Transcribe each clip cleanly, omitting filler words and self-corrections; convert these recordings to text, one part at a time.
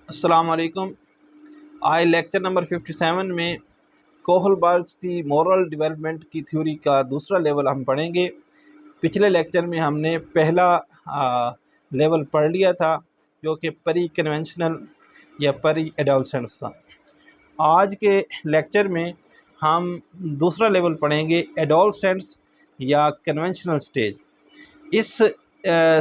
अस्सलाम वालेकुम। आज लेक्चर नंबर 57 में कोहलबर्ग्स की मॉरल डेवलपमेंट की थ्योरी का दूसरा लेवल हम पढ़ेंगे। पिछले लेक्चर में हमने पहला लेवल पढ़ लिया था जो कि परी कन्वेंशनल या परी एडोलसेंस था। आज के लेक्चर में हम दूसरा लेवल पढ़ेंगे एडोलसेंस या कन्वेंशनल स्टेज। इस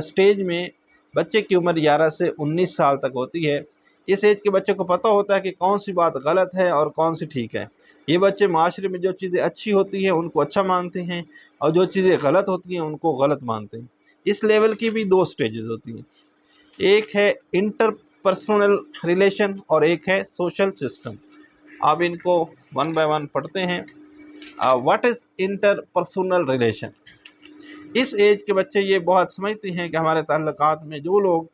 स्टेज में बच्चे की उम्र 11 से 19 साल तक होती है। इस एज के बच्चों को पता होता है कि कौन सी बात गलत है और कौन सी ठीक है। ये बच्चे माशरे में जो चीज़ें अच्छी होती हैं उनको अच्छा मानते हैं और जो चीज़ें गलत होती हैं उनको गलत मानते हैं। इस लेवल की भी दो स्टेजेस होती हैं, एक है इंटरपर्सनल रिलेशन और एक है सोशल सिस्टम। अब इनको वन बाय वन पढ़ते हैं। What is interpersonal relation? इस एज के बच्चे ये बहुत समझते हैं कि हमारे ताल्लुकात में जो लोग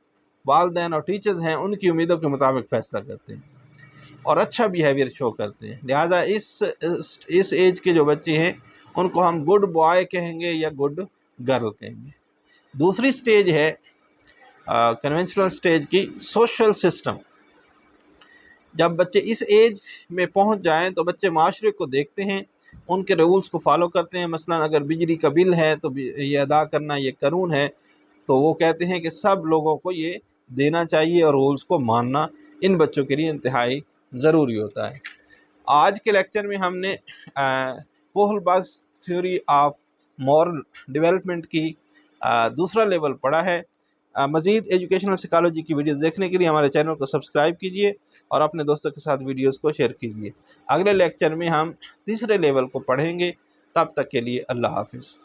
वालिदैन और टीचर्स हैं उनकी उम्मीदों के मुताबिक फ़ैसला करते हैं और अच्छा बिहेवियर शो करते हैं। लिहाजा इस एज के जो बच्चे हैं उनको हम गुड बॉय कहेंगे या गुड गर्ल कहेंगे। दूसरी स्टेज है कन्वेंशनल स्टेज की सोशल सिस्टम। जब बच्चे इस एज में पहुंच जाएं तो बच्चे माशरे को देखते हैं, उनके रूल्स को फॉलो करते हैं। मसलन अगर बिजली का बिल है तो ये अदा करना ये कानून है, तो वो कहते हैं कि सब लोगों को ये देना चाहिए और रूल्स को मानना इन बच्चों के लिए इंतहाई ज़रूरी होता है। आज के लेक्चर में हमने कोहलबर्ग्स थ्योरी ऑफ मॉरल डेवलपमेंट की दूसरा लेवल पढ़ा है। मज़ीद एजुकेशनल साइकोलॉजी की वीडियोस देखने के लिए हमारे चैनल को सब्सक्राइब कीजिए और अपने दोस्तों के साथ वीडियोस को शेयर कीजिए। अगले लेक्चर में हम तीसरे लेवल को पढ़ेंगे। तब तक के लिए अल्लाह हाफ़िज़।